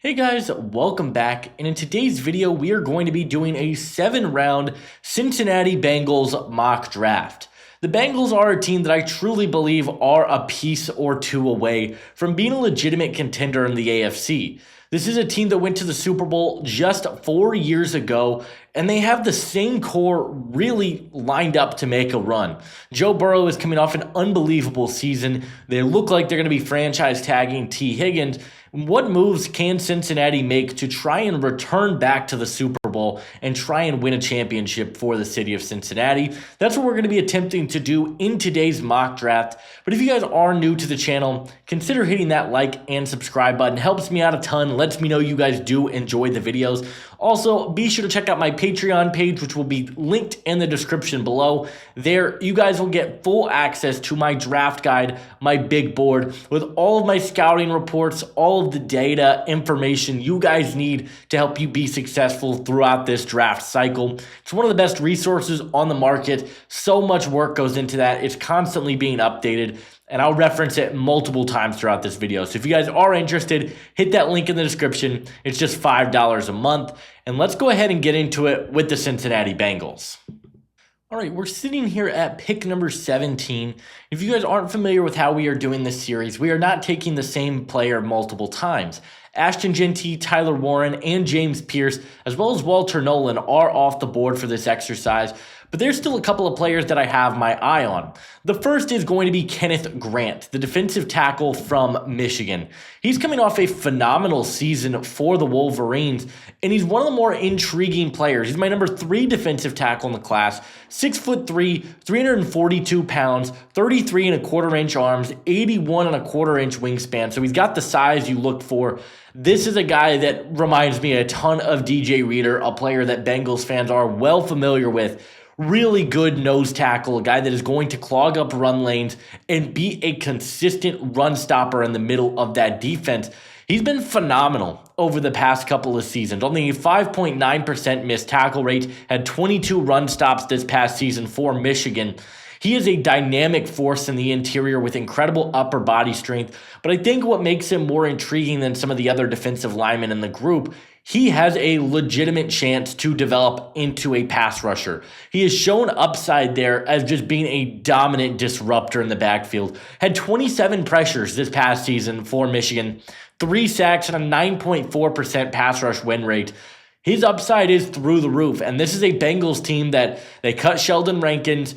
Hey guys, welcome back, and in today's video we are going to be doing a 7-round Cincinnati Bengals mock draft. The Bengals are a team that I truly believe are a piece or two away from being a legitimate contender in the AFC. This is a team that went to the Super Bowl just 4 years ago, and they have the same core really lined up to make a run. Joe Burrow is coming off an unbelievable season. They look like they're going to be franchise tagging T. Higgins. What moves can Cincinnati make to try and return back to the Super Bowl and try and win a championship for the city of Cincinnati? That's what we're going to be attempting to do in today's mock draft. But if you guys are new to the channel, consider hitting that like and subscribe button. It helps me out a ton, lets me know you guys do enjoy the videos. Also, be sure to check out my Patreon page, which will be linked in the description below. There, you guys will get full access to my draft guide, my big board, with all of my scouting reports, all of the data, information you guys need to help you be successful throughout this draft cycle. It's one of the best resources on the market. So much work goes into that. It's constantly being updated, and I'll reference it multiple times throughout this video. So if you guys are interested, hit that link in the description. It's just $5 a month. And let's go ahead and get into it with the Cincinnati Bengals. All right, we're sitting here at pick number 17. If you guys aren't familiar with how we are doing this series, we are not taking the same player multiple times. Ashton Jeanty, Tyler Warren, and James Pierce, as well as Walter Nolan, are off the board for this exercise. But there's still a couple of players that I have my eye on. The first is going to be Kenneth Grant, the defensive tackle from Michigan. He's coming off a phenomenal season for the Wolverines, and he's one of the more intriguing players. He's my number 3 defensive tackle in the class, 6'3", 342 pounds, 33¼ inch arms, 81¼ inch wingspan. So he's got the size you look for. This is a guy that reminds me a ton of DJ Reader, a player that Bengals fans are well familiar with. Really good nose tackle, a guy that is going to clog up run lanes and be a consistent run stopper in the middle of that defense. He's been phenomenal over the past couple of seasons. Only a 5.9% missed tackle rate, had 22 run stops this past season for Michigan. He is a dynamic force in the interior with incredible upper body strength, but I think what makes him more intriguing than some of the other defensive linemen in the group, he has a legitimate chance to develop into a pass rusher. He has shown upside there as just being a dominant disruptor in the backfield. Had 27 pressures this past season for Michigan, 3 sacks, and a 9.4% pass rush win rate. His upside is through the roof, and this is a Bengals team that they cut Sheldon Rankins.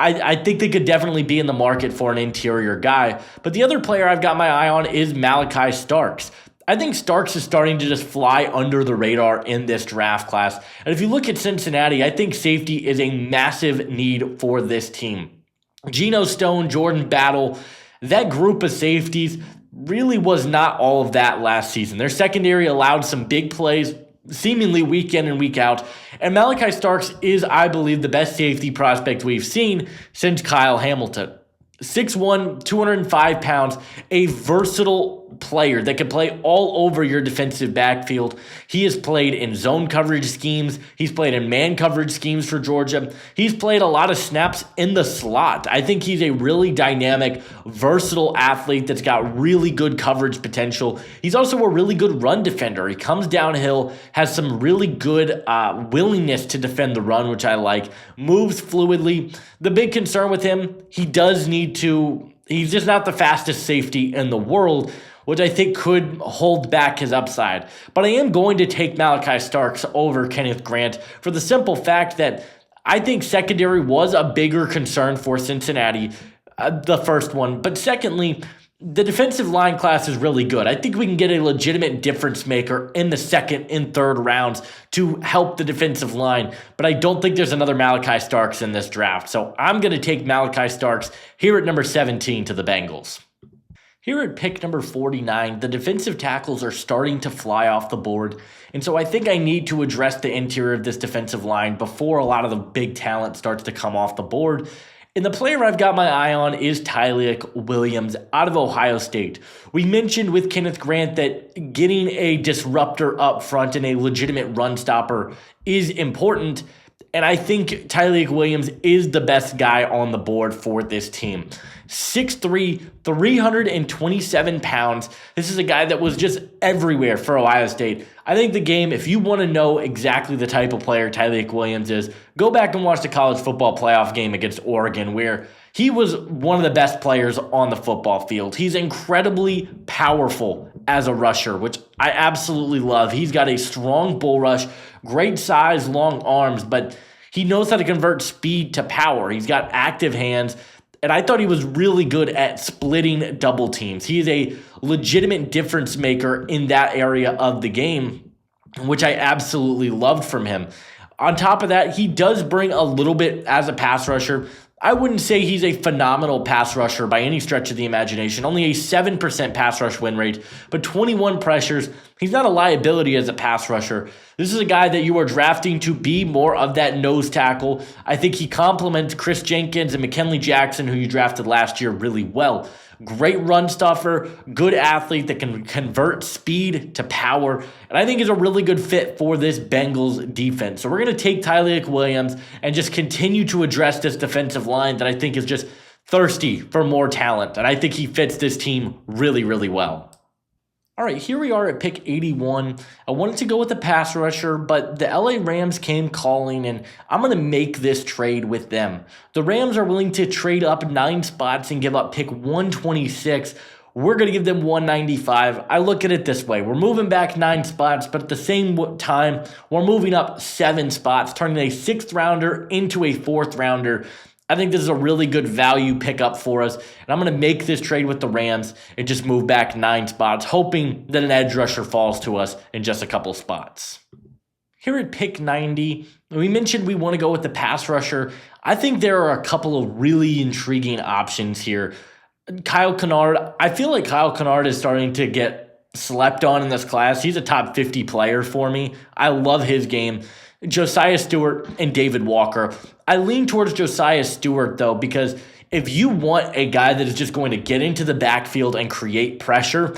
I think they could definitely be in the market for an interior guy. But the other player I've got my eye on is Malaki Starks. I think Starks is starting to just fly under the radar in this draft class. And if you look at Cincinnati, I think safety is a massive need for this team. Geno Stone, Jordan Battle, that group of safeties really was not all of that last season. Their secondary allowed some big plays, seemingly week in and week out. And Malaki Starks is, I believe, the best safety prospect we've seen since Kyle Hamilton. 6'1", 205 pounds, a versatile player that can play all over your defensive backfield. He has played in zone coverage schemes. He's played in man coverage schemes for Georgia. He's played a lot of snaps in the slot. I think he's a really dynamic, versatile athlete that's got really good coverage potential. He's also a really good run defender. He comes downhill, has some really good willingness to defend the run, which I like, moves fluidly. The big concern with him, he's just not the fastest safety in the world, which I think could hold back his upside. But I am going to take Malaki Starks over Kenneth Grant for the simple fact that I think secondary was a bigger concern for Cincinnati, the first one. But secondly, the defensive line class is really good. I think we can get a legitimate difference maker in the second and third rounds to help the defensive line, but I don't think there's another Malaki Starks in this draft. So I'm going to take Malaki Starks here at number 17 to the Bengals. Here at pick number 49, the defensive tackles are starting to fly off the board, and so I think I need to address the interior of this defensive line before a lot of the big talent starts to come off the board. And the player I've got my eye on is Tyleik Williams out of Ohio State. We mentioned with Kenneth Grant that getting a disruptor up front and a legitimate run stopper is important. And I think Tyleik Williams is the best guy on the board for this team. 6'3", 327 pounds. This is a guy that was just everywhere for Ohio State. I think the game, if you want to know exactly the type of player Tyleik Williams is, go back and watch the college football playoff game against Oregon, where he was one of the best players on the football field. He's incredibly powerful as a rusher, which I absolutely love. He's got a strong bull rush, great size, long arms, but he knows how to convert speed to power. He's got active hands, and I thought he was really good at splitting double teams. He is a legitimate difference maker in that area of the game, which I absolutely loved from him. On top of that, he does bring a little bit as a pass rusher. I wouldn't say he's a phenomenal pass rusher by any stretch of the imagination. Only a 7% pass rush win rate, but 21 pressures. He's not a liability as a pass rusher. This is a guy that you are drafting to be more of that nose tackle. I think he complements Chris Jenkins and McKinley Jackson, who you drafted last year, really well. Great run stuffer, good athlete that can convert speed to power, and I think is a really good fit for this Bengals defense. So we're going to take Tyleik Williams and just continue to address this defensive line that I think is just thirsty for more talent, and I think he fits this team really, really well. All right, here we are at pick 81. I wanted to go with the pass rusher, but the LA Rams came calling, and I'm going to make this trade with them. The Rams are willing to trade up 9 spots and give up pick 126. We're going to give them 195. I look at it this way. We're moving back 9 spots, but at the same time, we're moving up 7 spots, turning a 6th rounder into a 4th rounder. I think this is a really good value pickup for us, and I'm going to make this trade with the Rams and just move back 9 spots, hoping that an edge rusher falls to us in just a couple spots. Here at pick 90, we mentioned we want to go with the pass rusher. I think there are a couple of really intriguing options here. Kyle Kennard, I feel like Kyle Kennard is starting to get slept on in this class. He's a top 50 player for me. I love his game. Josiah Stewart and David Walker. I lean towards Josiah Stewart, though, because if you want a guy that is just going to get into the backfield and create pressure,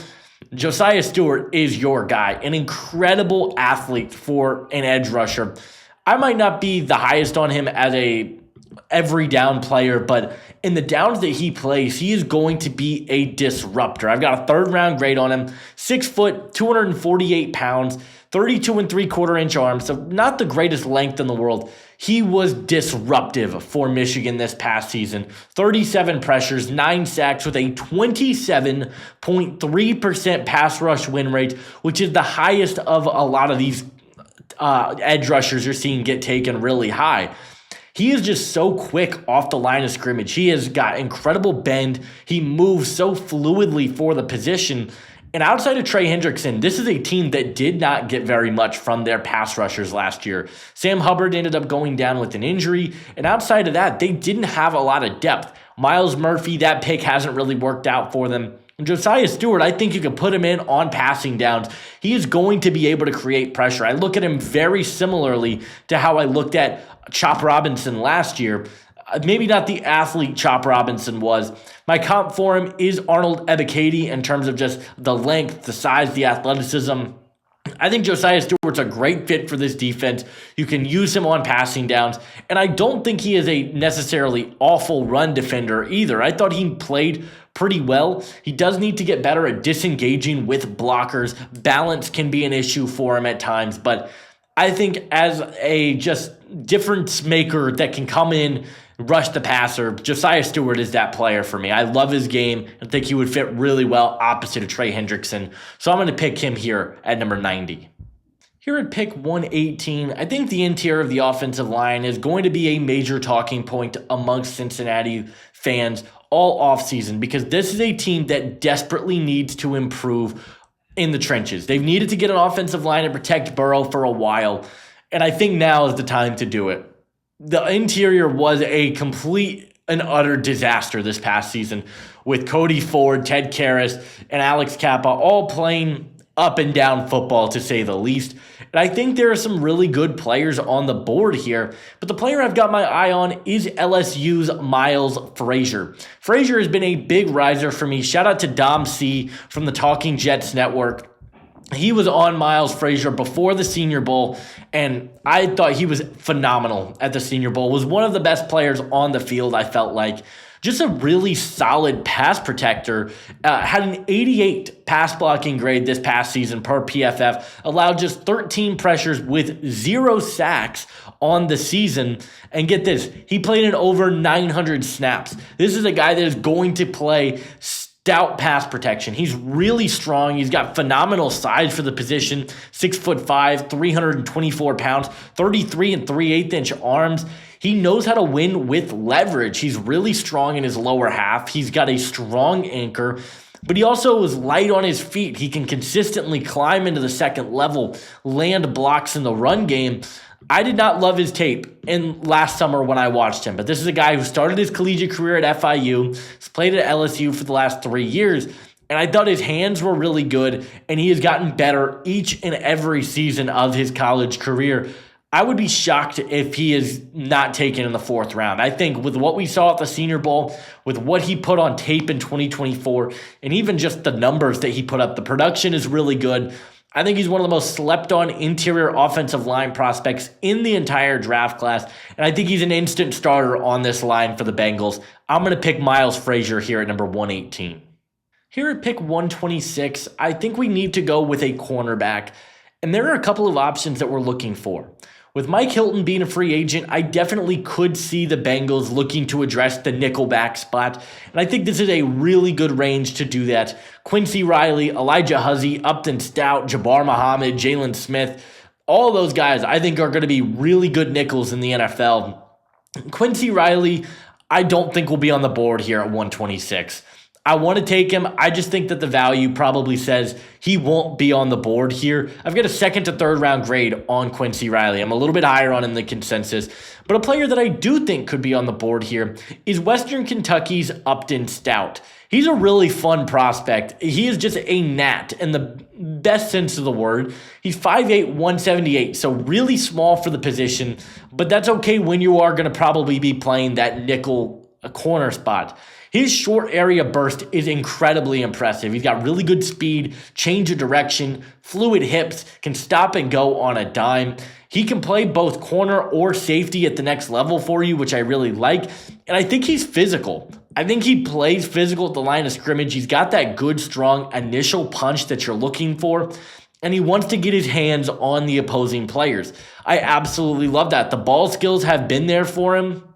Josiah Stewart is your guy. An incredible athlete for an edge rusher. I might not be the highest on him as a every down player, but in the downs that he plays, he is going to be a disruptor. I've got a 3rd round grade on him. 6 foot, 248 pounds, 32 3/4 inch arms, so not the greatest length in the world. He was disruptive for Michigan this past season. 37 pressures, 9 sacks with a 27.3% pass rush win rate, which is the highest of a lot of these edge rushers you're seeing get taken really high. He is just so quick off the line of scrimmage. He has got incredible bend. He moves so fluidly for the position. And outside of Trey Hendrickson, this is a team that did not get very much from their pass rushers last year. Sam Hubbard ended up going down with an injury. And outside of that, they didn't have a lot of depth. Miles Murphy, that pick hasn't really worked out for them. And Josiah Stewart, I think you could put him in on passing downs. He is going to be able to create pressure. I look at him very similarly to how I looked at Chop Robinson last year. Maybe not the athlete Chop Robinson was. My comp for him is Arnold Ebiketie in terms of just the length, the size, the athleticism. I think Josiah Stewart's a great fit for this defense. You can use him on passing downs, and I don't think he is a necessarily awful run defender either. I thought he played pretty well. He does need to get better at disengaging with blockers. Balance can be an issue for him at times, but I think as a just difference maker that can come in, rush the passer, Josiah Stewart is that player for me. I love his game. I think he would fit really well opposite of Trey Hendrickson. So I'm going to pick him here at number 90. Here at pick 118, I think the interior of the offensive line is going to be a major talking point amongst Cincinnati fans all offseason, because this is a team that desperately needs to improve in the trenches. They've needed to get an offensive line and protect Burrow for a while, and I think now is the time to do it. The interior was a complete and utter disaster this past season, with Cody Ford, Ted Karras, and Alex Kappa all playing up and down football, to say the least. And I think there are some really good players on the board here, but the player I've got my eye on is LSU's Miles Frazier. Frazier has been a big riser for me. Shout out to Dom C from the Talking Jets Network. He was on Miles Frazier before the Senior Bowl, and I thought he was phenomenal at the Senior Bowl. Was one of the best players on the field, I felt like. Just a really solid pass protector. Had an 88 pass blocking grade this past season per PFF. Allowed just 13 pressures with 0 sacks on the season. And get this, he played in over 900 snaps. This is a guy that is going to play stout pass protection. He's really strong. He's got phenomenal size for the position. 6'5", 324 pounds, 33 and 3/8 inch arms. He knows how to win with leverage. He's really strong in his lower half. He's got a strong anchor, but he also is light on his feet. He can consistently climb into the second level, land blocks in the run game. I did not love his tape in last summer when I watched him, but this is a guy who started his collegiate career at FIU, has played at LSU for the last 3 years, and I thought his hands were really good, and he has gotten better each and every season of his college career. I would be shocked if he is not taken in the 4th round. I think with what we saw at the Senior Bowl, with what he put on tape in 2024, and even just the numbers that he put up, the production is really good. I think he's one of the most slept-on interior offensive line prospects in the entire draft class, and I think he's an instant starter on this line for the Bengals. I'm going to pick Miles Frazier here at number 118. Here at pick 126, I think we need to go with a cornerback, and there are a couple of options that we're looking for. With Mike Hilton being a free agent, I definitely could see the Bengals looking to address the nickelback spot, and I think this is a really good range to do that. Quincy Riley, Elijah Huzzie, Upton Stout, Jabbar Muhammad, Jalen Smith, all those guys I think are going to be really good nickels in the NFL. Quincy Riley, I don't think will be on the board here at 126. I want to take him. I just think that the value probably says he won't be on the board here. I've got a 2nd to 3rd round grade on Quincy Riley. I'm a little bit higher on in the consensus. But a player that I do think could be on the board here is Western Kentucky's Upton Stout. He's a really fun prospect. He is just a gnat in the best sense of the word. He's 5'8", 178, so really small for the position. But that's okay when you are going to probably be playing that nickel corner spot. His short area burst is incredibly impressive. He's got really good speed, change of direction, fluid hips, can stop and go on a dime. He can play both corner or safety at the next level for you, which I really like. And I think he's physical. I think he plays physical at the line of scrimmage. He's got that good, strong initial punch that you're looking for. And he wants to get his hands on the opposing players. I absolutely love that. The ball skills have been there for him.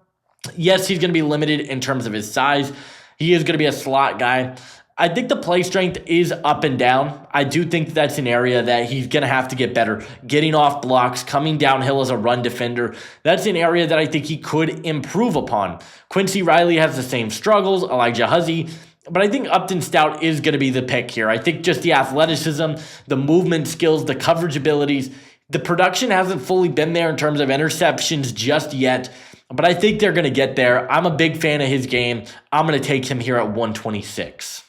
Yes, he's going to be limited in terms of his size. He is going to be a slot guy. I think the play strength is up and down. I do think that's an area that he's going to have to get better. Getting off blocks, coming downhill as a run defender. That's an area that I think he could improve upon. Quincy Riley has the same struggles, Elijah Huzzie, but I think Upton Stout is going to be the pick here. I think just the athleticism, the movement skills, the coverage abilities, the production hasn't fully been there in terms of interceptions just yet. But I think they're going to get there. I'm a big fan of his game. I'm going to take him here at 126.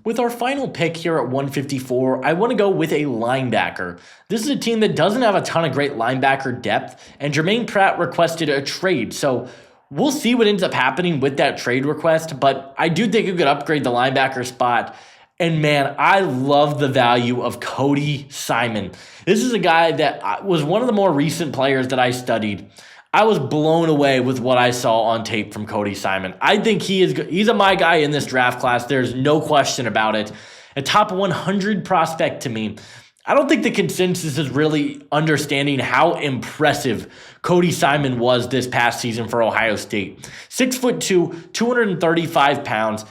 With our final pick here at 154, I want to go with a linebacker. This is a team that doesn't have a ton of great linebacker depth, and Jermaine Pratt requested a trade. So we'll see what ends up happening with that trade request, but I do think it could upgrade the linebacker spot. And man, I love the value of Cody Simon. This is a guy that was one of the more recent players that I studied. I was blown away with what I saw on tape from Cody Simon. I think he's a my guy in this draft class. There's no question about it. A top 100 prospect to me. I don't think the consensus is really understanding how impressive Cody Simon was this past season for Ohio State. 6'2", 235 pounds.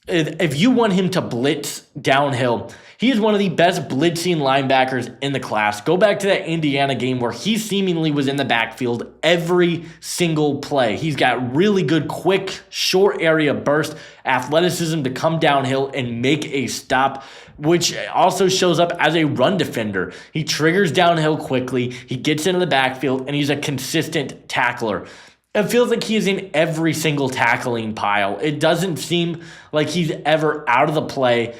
If you want him to blitz downhill, he is one of the best blitzing linebackers in the class. Go back to that Indiana game where he seemingly was in the backfield every single play. He's got really good, quick, short area burst, athleticism to come downhill and make a stop, which also shows up as a run defender. He triggers downhill quickly, he gets into the backfield, and he's a consistent tackler. It feels like he is in every single tackling pile. It doesn't seem like he's ever out of the play.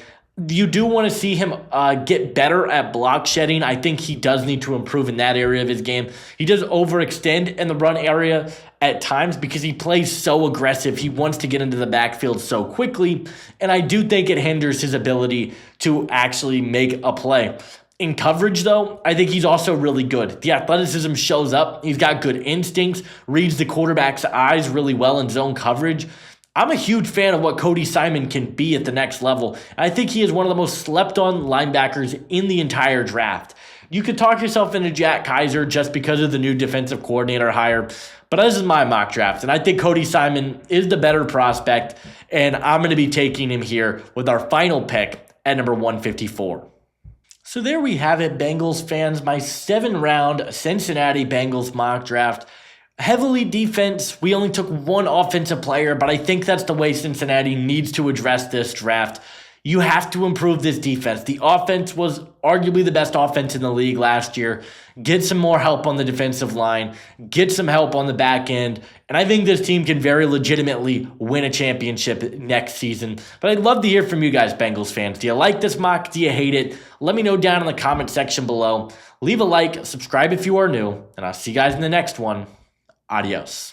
You do want to see him get better at block shedding. I think he does need to improve in that area of his game. He does overextend in the run area at times because he plays so aggressive. He wants to get into the backfield so quickly, and I do think it hinders his ability to actually make a play. In coverage, though, I think he's also really good. The athleticism shows up. He's got good instincts, reads the quarterback's eyes really well in zone coverage. I'm a huge fan of what Cody Simon can be at the next level. I think he is one of the most slept-on linebackers in the entire draft. You could talk yourself into Jack Kaiser just because of the new defensive coordinator hire, but this is my mock draft, and I think Cody Simon is the better prospect, and I'm going to be taking him here with our final pick at number 154. So there we have it, Bengals fans, my 7th-round Cincinnati Bengals mock draft. Heavily defense. We only took one offensive player, but I think that's the way Cincinnati needs to address this draft. You have to improve this defense. The offense was arguably the best offense in the league last year. Get some more help on the defensive line. Get some help on the back end. And I think this team can very legitimately win a championship next season. But I'd love to hear from you guys, Bengals fans. Do you like this mock? Do you hate it? Let me know down in the comment section below. Leave a like, subscribe if you are new, and I'll see you guys in the next one. Adios.